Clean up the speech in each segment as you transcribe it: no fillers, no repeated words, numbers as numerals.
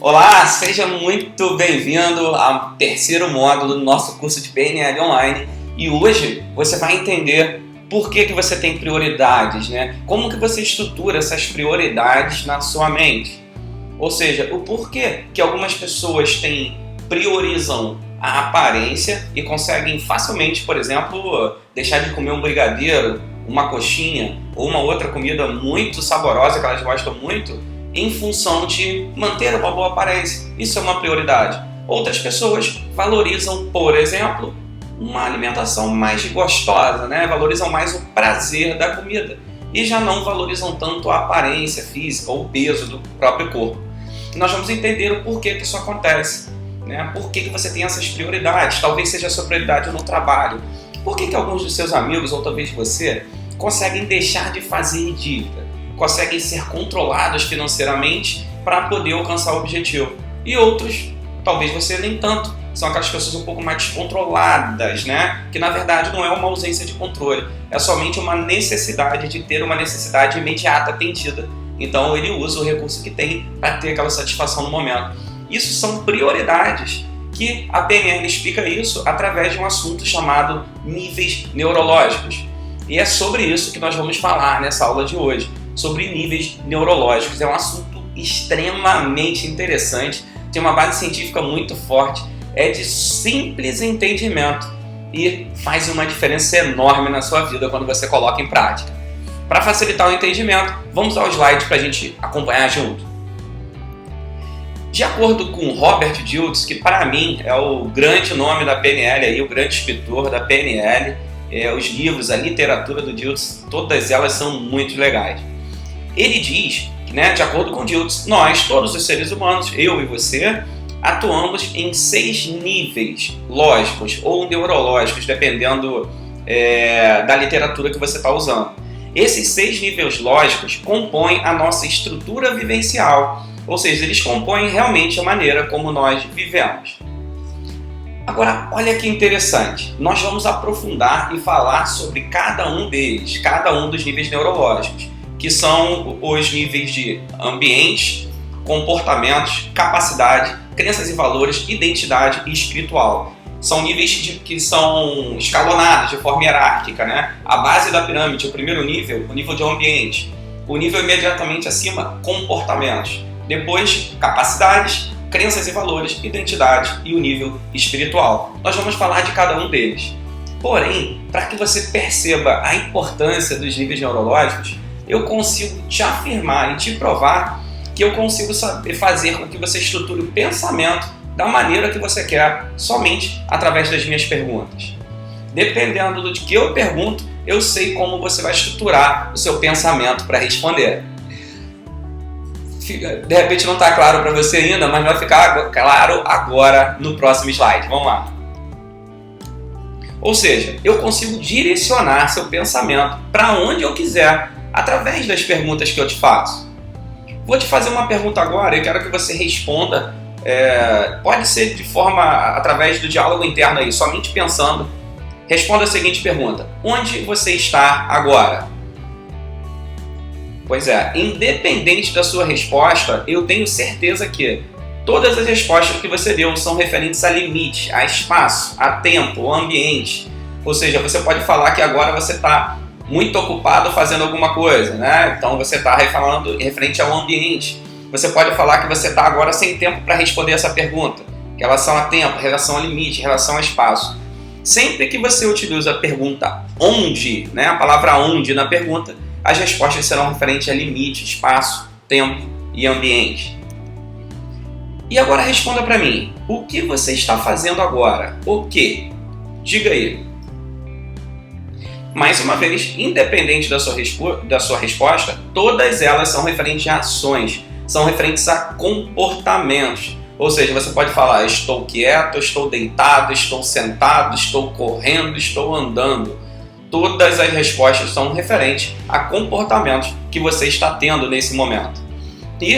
Olá, seja muito bem-vindo ao terceiro módulo do nosso curso de PNL online e hoje você vai entender por que você tem prioridades, né? Como que você estrutura essas prioridades na sua mente. Ou seja, o porquê que algumas pessoas priorizam a aparência e conseguem facilmente, por exemplo, deixar de comer um brigadeiro, uma coxinha ou uma outra comida muito saborosa que elas gostam muito em função de manter uma boa aparência. Isso é uma prioridade. Outras pessoas valorizam, por exemplo, uma alimentação mais gostosa, né? Valorizam mais o prazer da comida e já não valorizam tanto a aparência física ou o peso do próprio corpo. E nós vamos entender o porquê que isso acontece, né? Por que você tem essas prioridades? Talvez seja a sua prioridade no trabalho. Por que alguns dos seus amigos, ou talvez você, conseguem deixar de fazer dívida? Conseguem ser controlados financeiramente para poder alcançar o objetivo. E outros, talvez você nem tanto, são aquelas pessoas um pouco mais descontroladas, né? Que na verdade não é uma ausência de controle, é somente uma necessidade de ter uma necessidade imediata atendida. Então ele usa o recurso que tem para ter aquela satisfação no momento. Isso são prioridades que a PNL explica isso através de um assunto chamado níveis neurológicos. E é sobre isso que nós vamos falar nessa aula de hoje, sobre níveis neurológicos. É um assunto extremamente interessante, tem uma base científica muito forte, é de simples entendimento e faz uma diferença enorme na sua vida quando você coloca em prática. Para facilitar o entendimento, vamos ao slide para a gente acompanhar junto. De acordo com Robert Dilts, que para mim é o grande nome da PNL, aí, o grande escritor da PNL, os livros, a literatura do Dilts, todas elas são muito legais. Ele diz, né, de acordo com Dilts, nós, todos os seres humanos, eu e você, atuamos em 6 níveis lógicos ou neurológicos, dependendo da literatura que você está usando. Esses 6 níveis lógicos compõem a nossa estrutura vivencial, ou seja, eles compõem realmente a maneira como nós vivemos. Agora, olha que interessante, nós vamos aprofundar e falar sobre cada um deles, cada um dos níveis neurológicos, que são os níveis de ambiente, comportamentos, capacidade, crenças e valores, identidade e espiritual. São níveis que são escalonados de forma hierárquica, né? A base da pirâmide, o primeiro nível, o nível de ambiente. O nível imediatamente acima, comportamentos. Depois, capacidades, crenças e valores, identidade e o nível espiritual. Nós vamos falar de cada um deles. Porém, para que você perceba a importância dos níveis neurológicos, eu consigo te afirmar e te provar que eu consigo fazer com que você estruture o pensamento da maneira que você quer, somente através das minhas perguntas. Dependendo do que eu pergunto, eu sei como você vai estruturar o seu pensamento para responder. De repente não está claro para você ainda, mas vai ficar claro agora no próximo slide. Vamos lá. Ou seja, eu consigo direcionar seu pensamento para onde eu quiser, através das perguntas que eu te faço. Vou te fazer uma pergunta agora e quero que você responda. Pode ser de forma, através do diálogo interno aí, somente pensando. Responda a seguinte pergunta: onde você está agora? Pois é, independente da sua resposta, eu tenho certeza que todas as respostas que você deu são referentes a limite, a espaço, a tempo, a ambiente. Ou seja, você pode falar que agora você está muito ocupado fazendo alguma coisa, né? Então você está falando referente ao ambiente. Você pode falar que você está agora sem tempo para responder essa pergunta. Relação a tempo, relação a limite, relação a espaço. Sempre que você utiliza a pergunta onde, né, a palavra onde na pergunta, as respostas serão referentes a limite, espaço, tempo e ambiente. E agora responda para mim, o que você está fazendo agora? O que? Diga aí. Mais uma vez, independente da sua resposta, todas elas são referentes a ações, são referentes a comportamentos. Ou seja, você pode falar, estou quieto, estou deitado, estou sentado, estou correndo, estou andando. Todas as respostas são referentes a comportamentos que você está tendo nesse momento. E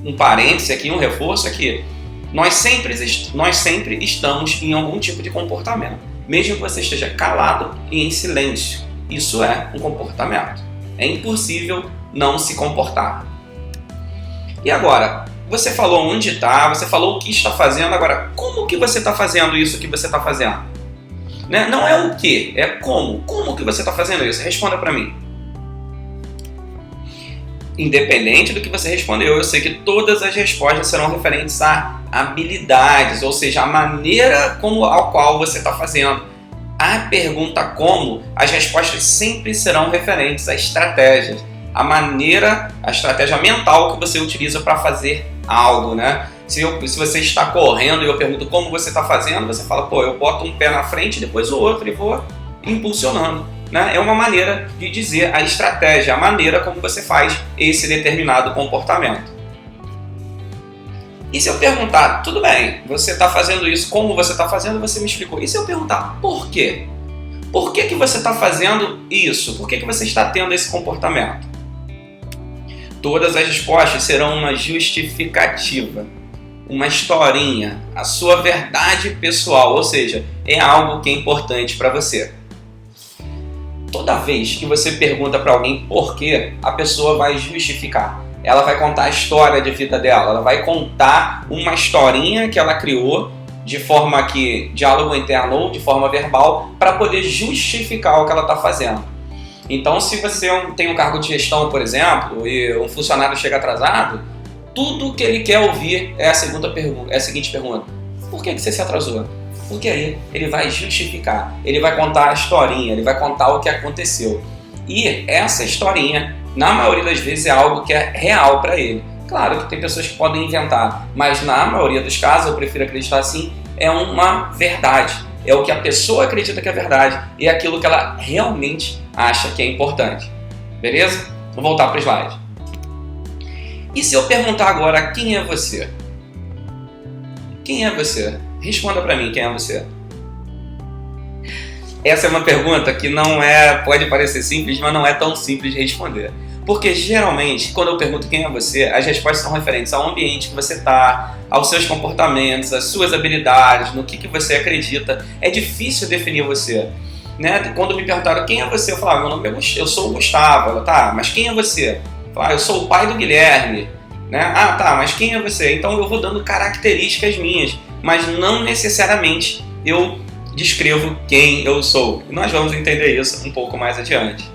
um parêntese aqui, um reforço aqui, nós sempre estamos em algum tipo de comportamento, mesmo que você esteja calado e em silêncio. Isso é um comportamento. É impossível não se comportar. E agora, você falou onde está, você falou o que está fazendo, agora como que você está fazendo isso que você está fazendo? Né? Não é o que, é como. Como que você está fazendo isso? Responda para mim. Independente do que você respondeu, eu sei que todas as respostas serão referentes a habilidades, ou seja, a maneira ao qual você está fazendo. A pergunta como, as respostas sempre serão referentes a estratégias, a estratégia mental que você utiliza para fazer algo, né? Se você está correndo e eu pergunto como você está fazendo, você fala, eu boto um pé na frente e depois o outro e vou impulsionando. Né? É uma maneira de dizer a estratégia, a maneira como você faz esse determinado comportamento. E se eu perguntar, tudo bem, você está fazendo isso, como você está fazendo, você me explicou. E se eu perguntar, por quê? Por que você está fazendo isso? Por que você está tendo esse comportamento? Todas as respostas serão uma justificativa, uma historinha, a sua verdade pessoal, ou seja, é algo que é importante para você. Toda vez que você pergunta para alguém por quê, a pessoa vai justificar. Ela vai contar a história de vida dela, ela vai contar uma historinha que ela criou de forma que diálogo interno ou de forma verbal para poder justificar o que ela está fazendo. Então, se você tem um cargo de gestão, por exemplo, e um funcionário chega atrasado, tudo que ele quer ouvir é a seguinte pergunta: por que você se atrasou? Porque aí ele vai justificar, ele vai contar a historinha, ele vai contar o que aconteceu. E essa historinha, na maioria das vezes, é algo que é real para ele. Claro que tem pessoas que podem inventar, mas na maioria dos casos, eu prefiro acreditar assim, é uma verdade. É o que a pessoa acredita que é verdade e é aquilo que ela realmente acha que é importante. Beleza? Vamos voltar para o slide. E se eu perguntar agora, quem é você? Quem é você? Responda para mim, quem é você? Essa é uma pergunta que pode parecer simples, mas não é tão simples de responder. Porque geralmente, quando eu pergunto quem é você, as respostas são referentes ao ambiente que você está, aos seus comportamentos, às suas habilidades, no que você acredita. É difícil definir você. Né? Quando me perguntaram quem é você, eu falava, meu nome eu sou o Gustavo. Ela, tá, mas quem é você? Eu falava, eu sou o pai do Guilherme. Né? Ah, tá, mas quem é você? Então eu vou dando características minhas, mas não necessariamente eu descrevo quem eu sou. E nós vamos entender isso um pouco mais adiante.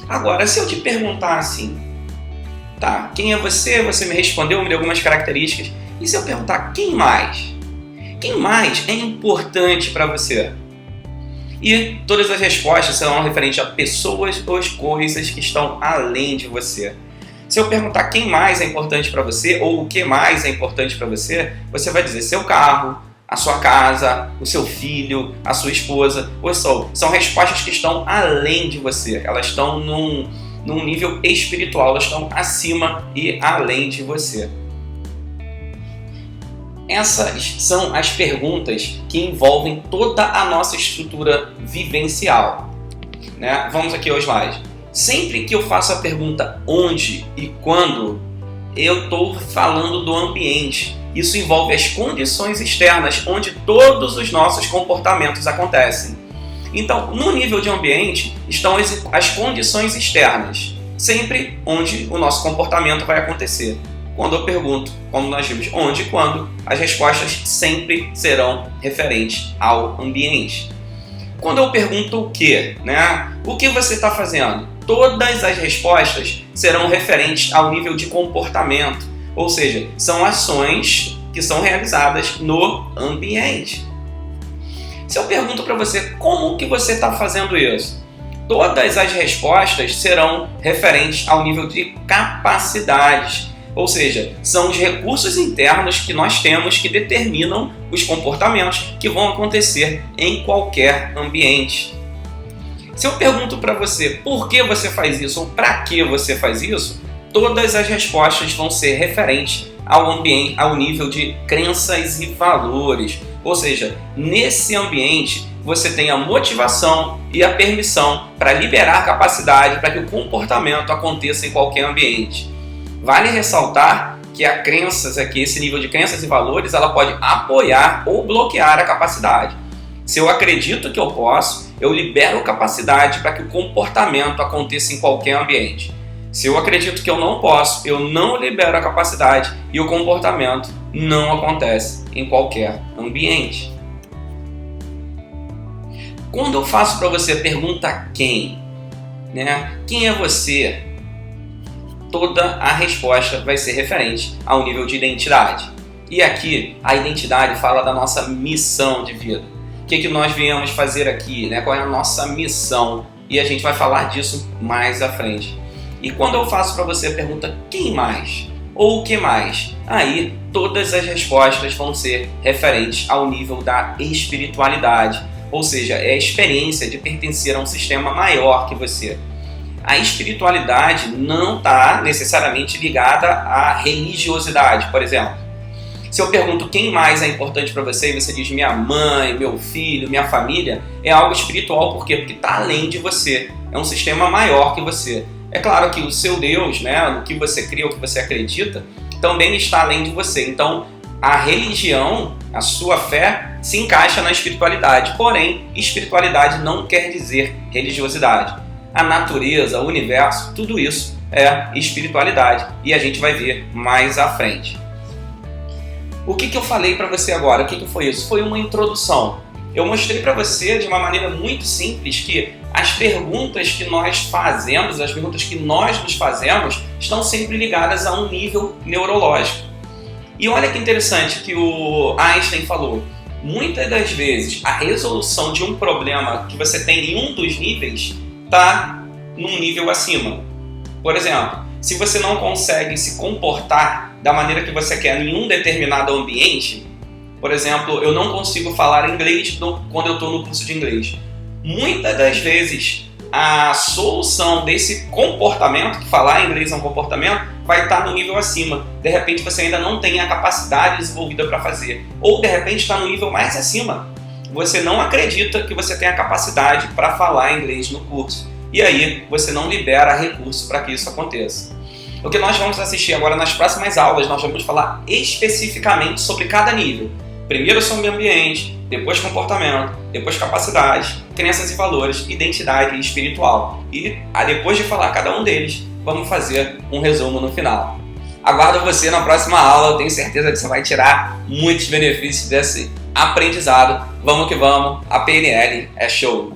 Agora, se eu te perguntar assim, tá, quem é você? Você me respondeu, me deu algumas características. E se eu perguntar quem mais? Quem mais é importante para você? E todas as respostas serão referentes a pessoas ou coisas que estão além de você. Se eu perguntar quem mais é importante para você ou o que mais é importante para você, você vai dizer seu carro, a sua casa, o seu filho, a sua esposa. São respostas que estão além de você. Elas estão num nível espiritual, elas estão acima e além de você. Essas são as perguntas que envolvem toda a nossa estrutura vivencial. Né? Vamos aqui ao slide. Sempre que eu faço a pergunta onde e quando, eu estou falando do ambiente. Isso envolve as condições externas onde todos os nossos comportamentos acontecem. Então, no nível de ambiente, estão as condições externas, sempre onde o nosso comportamento vai acontecer. Quando eu pergunto, como nós vimos, onde e quando, as respostas sempre serão referentes ao ambiente. Quando eu pergunto o que, né? O que você está fazendo? Todas as respostas serão referentes ao nível de comportamento, ou seja, são ações que são realizadas no ambiente. Se eu pergunto para você como que você está fazendo isso, todas as respostas serão referentes ao nível de capacidades, ou seja, são os recursos internos que nós temos que determinam os comportamentos que vão acontecer em qualquer ambiente. Se eu pergunto para você por que você faz isso ou para que você faz isso, todas as respostas vão ser referentes ao ambiente, ao nível de crenças e valores. Ou seja, nesse ambiente você tem a motivação e a permissão para liberar capacidade para que o comportamento aconteça em qualquer ambiente. Vale ressaltar que esse nível de crenças e valores, ela pode apoiar ou bloquear a capacidade. Se eu acredito que eu posso, eu libero capacidade para que o comportamento aconteça em qualquer ambiente. Se eu acredito que eu não posso, eu não libero a capacidade e o comportamento não acontece em qualquer ambiente. Quando eu faço para você a pergunta quem, né? Quem é você? Toda a resposta vai ser referente ao nível de identidade. E aqui a identidade fala da nossa missão de vida. O que nós viemos fazer aqui, né? Qual é a nossa missão? E a gente vai falar disso mais à frente. E quando eu faço para você a pergunta quem mais? Ou o que mais? Aí todas as respostas vão ser referentes ao nível da espiritualidade. Ou seja, é a experiência de pertencer a um sistema maior que você. A espiritualidade não está necessariamente ligada à religiosidade, por exemplo. Se eu pergunto quem mais é importante para você e você diz minha mãe, meu filho, minha família, é algo espiritual. Por quê? Porque está além de você. É um sistema maior que você. É claro que o seu Deus, né, no que você crê, o que você acredita, também está além de você. Então, a religião, a sua fé, se encaixa na espiritualidade. Porém, espiritualidade não quer dizer religiosidade. A natureza, o universo, tudo isso é espiritualidade. E a gente vai ver mais à frente. O que eu falei para você agora? O que foi isso? Foi uma introdução. Eu mostrei para você de uma maneira muito simples que as perguntas que nós fazemos, as perguntas que nós nos fazemos, estão sempre ligadas a um nível neurológico. E olha que interessante que o Einstein falou. Muitas das vezes a resolução de um problema que você tem em um dos níveis está num nível acima. Por exemplo, se você não consegue se comportar da maneira que você quer em um determinado ambiente, por exemplo, eu não consigo falar inglês quando eu estou no curso de inglês. Muitas das vezes a solução desse comportamento, que falar inglês é um comportamento, vai estar no nível acima. De repente você ainda não tem a capacidade desenvolvida para fazer. Ou de repente está no nível mais acima. Você não acredita que você tem a capacidade para falar inglês no curso. E aí você não libera recurso para que isso aconteça. O que nós vamos assistir agora nas próximas aulas, nós vamos falar especificamente sobre cada nível. Primeiro sobre ambiente, depois comportamento, depois capacidade, crenças e valores, identidade e espiritual. E depois de falar cada um deles, vamos fazer um resumo no final. Aguardo você na próxima aula, eu tenho certeza que você vai tirar muitos benefícios desse aprendizado. Vamos que vamos, a PNL é show!